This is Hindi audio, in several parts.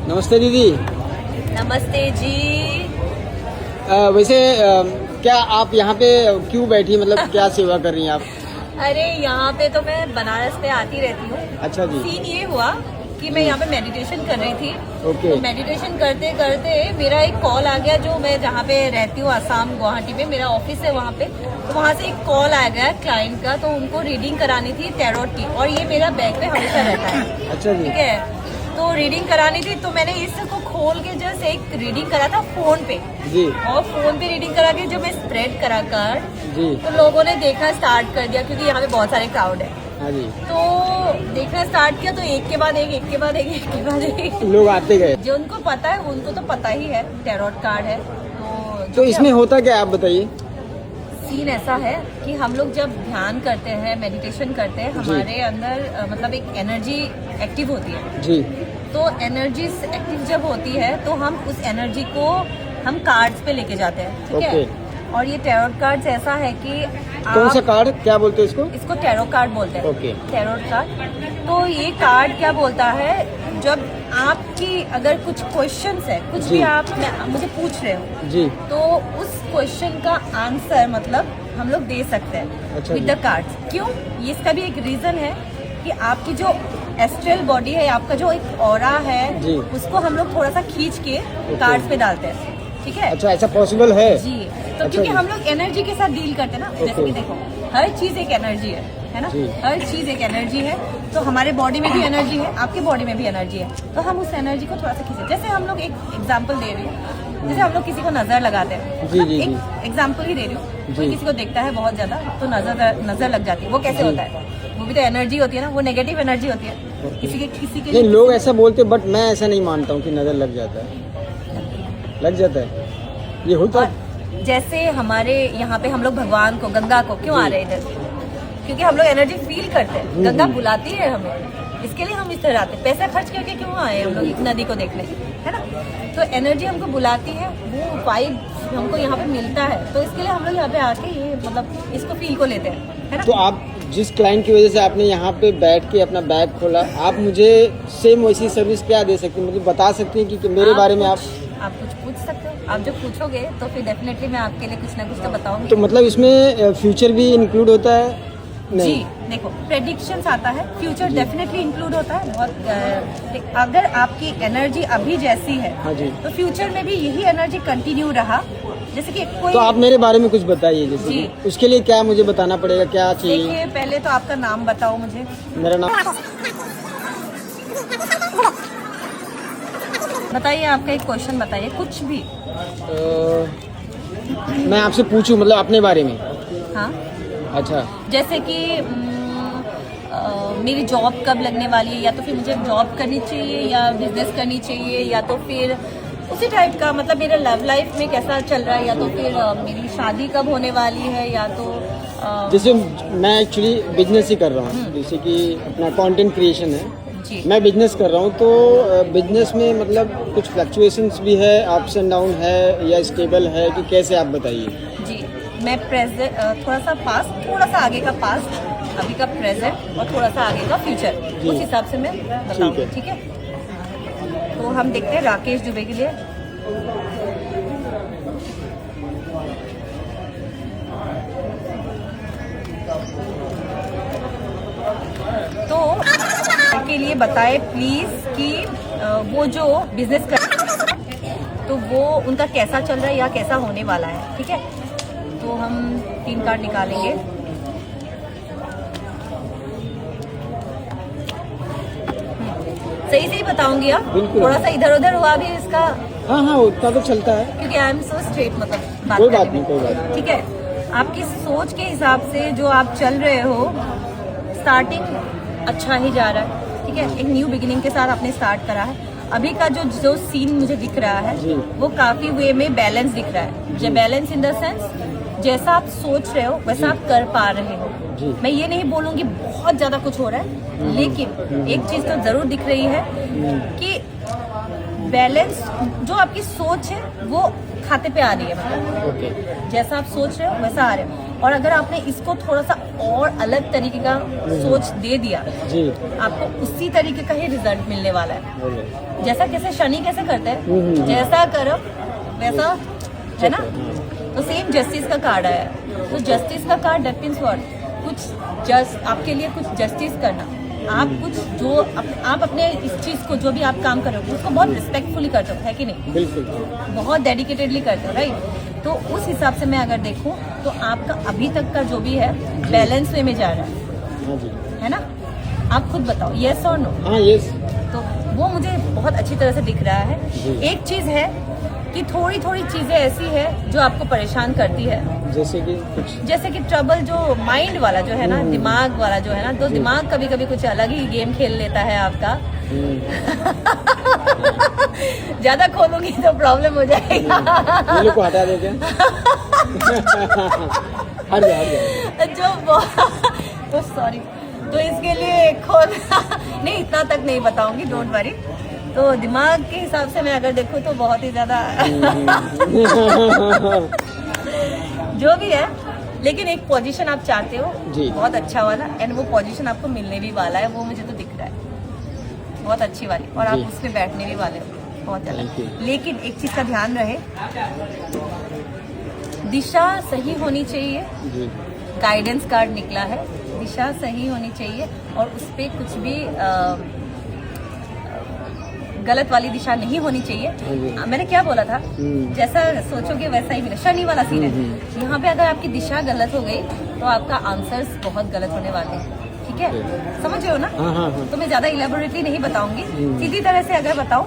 नमस्ते दीदी। नमस्ते जी। वैसे क्या आप यहाँ पे क्यों बैठी, मतलब क्या सेवा कर रही हैं आप? अरे यहाँ पे तो मैं बनारस पे आती रहती हूँ। अच्छा जी। सीन ये हुआ कि मैं यहाँ पे मेडिटेशन कर रही थी। ओके। तो मेडिटेशन करते करते मेरा एक कॉल आ गया, जो मैं जहाँ पे रहती हूँ आसाम गुवाहाटी में, मेरा ऑफिस है वहाँ पे। तो वहाँ से एक कॉल आ गया क्लाइंट का, तो उनको रीडिंग करानी थी टैरोट की, और ये मेरा बैग पे हमेशा रहता है। अच्छा जी। ठीक है, तो रीडिंग करानी थी, तो मैंने इसको खोल के जस्ट एक रीडिंग करा था फोन पे जी। और फोन पे रीडिंग करा के जो मैं स्प्रेड करा कार्ड जी। तो लोगों ने देखना स्टार्ट कर दिया, क्योंकि यहाँ पे बहुत सारे क्राउड है। हाँ जी। तो देखना स्टार्ट किया, तो एक के बाद एक, एक के बाद एक, एक के बाद एक लोग आते गए। जो उनको पता है उनको तो पता ही है टैरोट कार्ड है। तो इसमें होता क्या, आप बताइए। सीन ऐसा है कि हम लोग जब ध्यान करते हैं, मेडिटेशन करते हैं, हमारे अंदर मतलब एक एनर्जी एक्टिव होती है जी। तो एनर्जी एक्टिव जब होती है तो हम उस एनर्जी को हम कार्ड्स पे लेके जाते हैं। ठीक है। और ये टैरोट कार्ड्स ऐसा है कि कौन सा कार्ड, क्या बोलते हैं इसको? इसको टैरो कार्ड बोलते हैं। ओके। Tarot card. तो ये कार्ड क्या बोलता है, जब आपकी अगर कुछ क्वेश्चंस है, कुछ भी आप मुझे पूछ रहे हो जी, तो उस क्वेश्चन का आंसर मतलब हम लोग दे सकते हैं अच्छा विद द कार्ड्स। क्यों? इसका भी एक रीजन है कि आपकी जो एस्ट्रल बॉडी है, आपका जो एक ऑरा है, उसको हम लोग थोड़ा सा खींच के कार्ड्स पे डालते हैं। ठीक है। अच्छा, ऐसा पॉसिबल है जी। तो अच्छा क्योंकि जी। हम लोग एनर्जी के साथ डील करते हैं ना, जैसे कि देखो हर चीज एक एनर्जी है ना। हर चीज एक एनर्जी है। तो हमारे बॉडी में भी एनर्जी है, आपके बॉडी में भी एनर्जी है, तो हम उस एनर्जी को थोड़ा सा खींचे। जैसे हम लोग एक एग्जांपल दे रही हूँ, जैसे हम लोग किसी को नजर लगाते हैं। जी, जी, एक एग्जांपल ही दे रही हूँ। कोई किसी को देखता है बहुत ज्यादा तो नजर लग जाती है। वो कैसे होता है? वो भी तो एनर्जी होती है ना, वो नेगेटिव एनर्जी होती है। किसी के नहीं, लोग ऐसा बोलते, बट मैं ऐसा नहीं मानता हूँ कि नजर लग जाता है। लग जाता है, ये होता है। जैसे हमारे यहाँ पे हम लोग भगवान को, गंगा को क्यों आ रहे हैं इधर? क्योंकि हम लोग एनर्जी फील करते हैं। गंगा बुलाती है हमें, इसके लिए हम इस तरह आते हैं। पैसे खर्च करके क्यों आए हम लोग इस नदी को देखने, है ना? तो एनर्जी हमको बुलाती है, वो वाइब हमको यहाँ पे मिलता है, तो इसके लिए हम लोग यहाँ पे आके ये मतलब इसको फील को लेते हैं, है ना? तो आप जिस क्लाइंट की वजह से आपने यहाँ पे बैठ के अपना बैग खोला, आप मुझे सेम वैसी सर्विस क्या दे सकती हैं, मतलब बता सकती हैं कि मेरे बारे में आप कुछ पूछ सकते हो। आप जो पूछोगे तो फिर डेफिनेटली मैं आपके लिए कुछ ना कुछ तो बताऊंगी। तो मतलब इसमें फ्यूचर भी इंक्लूड होता है? नहीं। जी देखो, प्रेडिक्शंस आता है, फ्यूचर डेफिनेटली इंक्लूड होता है। बहुत अगर आपकी एनर्जी अभी जैसी है, हाँ जी, तो फ्यूचर में भी यही एनर्जी कंटिन्यू रहा। जैसे कि कोई, तो आप मेरे बारे में कुछ बताइए। जैसे जी। कि उसके लिए क्या मुझे बताना पड़ेगा, क्या चाहिए? देखिए, पहले तो आपका नाम बताओ मुझे। मेरा नाम बताइए, आपका एक क्वेश्चन बताइए, कुछ भी। मैं आपसे पूछूं मतलब अपने बारे में? हाँ, अच्छा। जैसे कि मेरी जॉब कब लगने वाली है, या तो फिर मुझे जॉब करनी चाहिए या बिजनेस करनी चाहिए, या तो फिर उसी टाइप का, मतलब मेरा लव लाइफ में कैसा चल रहा है, या तो फिर मेरी शादी कब होने वाली है, या तो जैसे मैं एक्चुअली बिजनेस ही कर रहा हूँ, जैसे कि अपना कंटेंट क्रिएशन है जी। मैं बिजनेस कर रहा हूँ। तो बिजनेस में मतलब कुछ फ्लक्चुएशंस भी है, अप्स एंड डाउन है, या स्टेबल है, कि कैसे आप बताइए। जी, मैं प्रेजेंट, थोड़ा सा पास्ट, थोड़ा सा आगे का पास्ट, अभी का प्रेजेंट और थोड़ा सा आगे का फ्यूचर, उस हिसाब से मैं बताऊंगी। ठीक है। तो हम देखते हैं राकेश दुबे के लिए। तो के लिए बताए प्लीज कि वो जो बिजनेस कर तो वो उनका कैसा चल रहा है या कैसा होने वाला है। ठीक है। तो हम 3 कार्ड निकालेंगे। सही से ही बताऊंगी आप, थोड़ा सा इधर उधर हुआ भी इसका। हाँ हाँ, उतना तो चलता है, क्योंकि आई एम सो स्ट्रेट, मतलब कोई बात नहीं, कोई बात नहीं। ठीक है। आपकी सोच के हिसाब से जो आप चल रहे हो, स्टार्टिंग अच्छा ही जा रहा है। ठीक है। एक न्यू बिगिनिंग के साथ आपने स्टार्ट करा है। अभी का जो सीन मुझे दिख रहा है वो काफी वे में बैलेंस दिख रहा है। जो बैलेंस इन द सेंस, जैसा आप सोच रहे हो वैसा आप कर पा रहे हो। मैं ये नहीं बोलूंगी बहुत ज्यादा कुछ हो रहा है, लेकिन एक चीज तो जरूर दिख रही है कि बैलेंस, जो आपकी सोच है वो खाते पे आ रही है। मतलब जैसा आप सोच रहे हो वैसा आ रहा है। और अगर आपने इसको थोड़ा सा और अलग तरीके का सोच दे दिया, जी आपको उसी तरीके का ही रिजल्ट मिलने वाला है। बोलिए। जैसा कैसे शनि कैसे करते हैं, जैसा कर्म वैसा, है ना। तो सेम जस्टिस का कार्ड आया है। तो जस्टिस का कार्ड दैट मीन्स व्हाट, कुछ जस्ट आपके लिए कुछ जस्टिस करना। आप कुछ जो आप अपने इस चीज को जो भी आप काम कर रहे हो उसको बहुत रिस्पेक्टफुली करते हो, है कि नहीं? बिल्कुल बहुत डेडिकेटेडली करते हो, राइट। तो उस हिसाब से मैं अगर देखूं तो आपका अभी तक का जो भी है बैलेंस वे में जा रहा है, हाँ जी है ना। आप खुद बताओ, यस और नो। हाँ यस तो वो मुझे बहुत अच्छी तरह से दिख रहा है। जी। एक चीज है कि थोड़ी थोड़ी चीजें ऐसी है जो आपको परेशान करती है, जैसे कि कुछ जैसे कि ट्रबल जो माइंड वाला जो है ना, दिमाग वाला जो है ना, तो दिमाग कभी कभी कुछ अलग ही गेम खेल लेता है आपका। ज्यादा खोलूंगी तो प्रॉब्लम हो जाएगी। ये लोग को हटा दे क्या? हट जा जो सॉरी, तो इसके लिए खोल नहीं, इतना तक नहीं बताऊंगी, डोंट वरी। तो दिमाग के हिसाब से मैं अगर देखूँ तो बहुत ही ज्यादा जो भी है, लेकिन एक पोजीशन आप चाहते हो जी। बहुत अच्छा वाला, एंड वो पोजीशन आपको मिलने भी वाला है, वो मुझे तो दिख रहा है बहुत अच्छी वाली, और आप जी। उस पे बैठने भी वाले हो बहुत Thank ज्यादा। you। लेकिन एक चीज का ध्यान रहे, दिशा सही होनी चाहिए। जी गाइडेंस कार्ड निकला है, दिशा सही होनी चाहिए, और उस पे कुछ भी गलत वाली दिशा नहीं होनी चाहिए। मैंने क्या बोला था, जैसा सोचोगे वैसा ही मिले, शनि वाला सीन है। यहाँ पे अगर आपकी दिशा गलत हो गई तो आपका आंसर्स बहुत गलत होने वाले हैं, ठीक है, समझ रहे हो ना। हाँ हाँ हाँ तो मैं ज्यादा इलेबोरेटली नहीं बताऊंगी, सीधी तरह से अगर बताऊं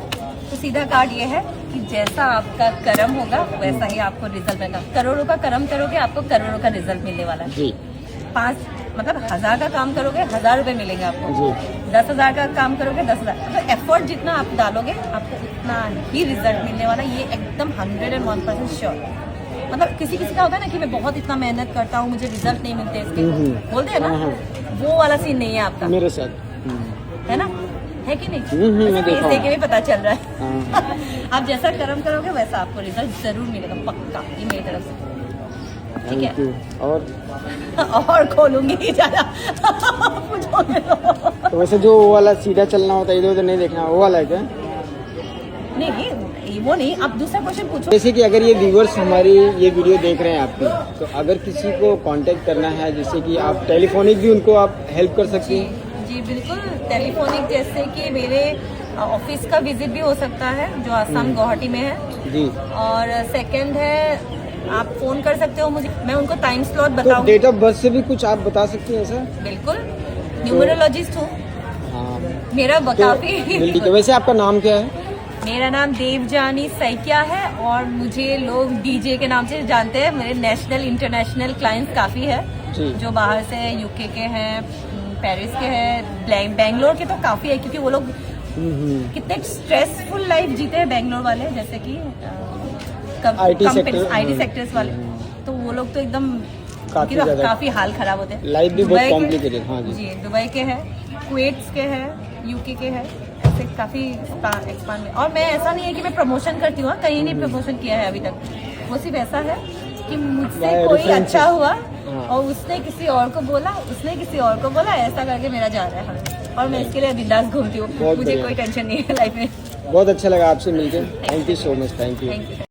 तो सीधा कार्ड ये है कि जैसा आपका कर्म होगा वैसा ही आपको रिजल्ट मिलेगा। करोड़ों का कर्म करोगे, आपको करोड़ों का रिजल्ट मिलने वाला है। जी 5 मतलब 1000 का काम करोगे 1000 रुपए मिलेंगे आपको। जी 10,000 का काम करोगे 10,000। मतलब एफर्ट जितना आप डालोगे आपको उतना ही रिजल्ट मिलने वाला, ये एकदम 101% श्योर। मतलब किसी किसी का होता है ना कि मैं बहुत इतना मेहनत करता हूँ, मुझे रिजल्ट नहीं मिलते इसके, बोलते हैं ना, वो वाला सीन नहीं है आपका, मेरे साथ है ना, है कि नहीं? मैं देखा देख के भी पता चल रहा है। हाँ। आप जैसा कर्म करोगे वैसा आपको रिजल्ट जरूर मिलेगा, पक्का, ये मेरी तरफ से, ठीक है। Thank you। और खोलूंगी ज्यादा पूछोगे तो वैसे जो वो वाला सीधा चलना होता है, इधर उधर नहीं देखना, वो वाला है क्या? नहीं, वो नहीं। आप दूसरा क्वेश्चन पूछो। जैसे कि अगर ये व्यूवर्स हमारी ये वीडियो देख रहे हैं आपकी, तो अगर किसी को कांटेक्ट करना है, जैसे कि आप टेलीफोनिक भी उनको आप हेल्प कर सकती हैं? जी बिल्कुल, टेलीफोनिक जैसे कि मेरे ऑफिस का विजिट भी हो सकता है जो आसाम गुवाहाटी में है जी। और सेकंड है आप फोन कर सकते हो मुझे, मैं उनको टाइम स्लॉट तो बताऊंगी। डेट ऑफ बर्थ से भी कुछ आप बता सकती हैं सर? बिल्कुल, न्यूमरोलॉजिस्ट हूँ, हाँ मेरा तो काफी ठीक है। वैसे आपका नाम क्या है? मेरा नाम देवजानी सैकिया है और मुझे लोग डीजे के नाम से जानते हैं। मेरे नेशनल इंटरनेशनल क्लाइंट्स काफ़ी है जी। जो बाहर से, यूके के हैं, पेरिस के हैं, बेंगलोर के तो काफ़ी है, क्योंकि वो लोग कितने स्ट्रेसफुल लाइफ जीते हैं बेंगलोर वाले, जैसे कि IT सेक्टर, IT सेक्टर्स वाले, तो वो लोग तो एकदम काफी ज्यादा, काफ़ी हाल खराब होते हैं। लाइफ भी बहुत दुबई के- कॉम्प्लिकेटेड। हाँ जी। जी, दुबई के हैं, कुवैत के हैं, यूके के हैं, ऐसे काफ़ी एक्सपांड में। और मैं ऐसा नहीं है कि मैं प्रमोशन करती हूँ, कहीं नहीं प्रमोशन किया है अभी तक। वो सिर्फ ऐसा है कि मुझसे By कोई references। अच्छा हुआ हाँ। और उसने किसी और को बोला, उसने किसी और को बोला, ऐसा करके मेरा जा रहा है और मैं इसके लिए बिंदास घूमती हूँ, बहुत मुझे बढ़िया। कोई टेंशन नहीं है लाइफ में। बहुत अच्छा लगा आपसे मिलकर। Thank you so much. Thank you. Thank you.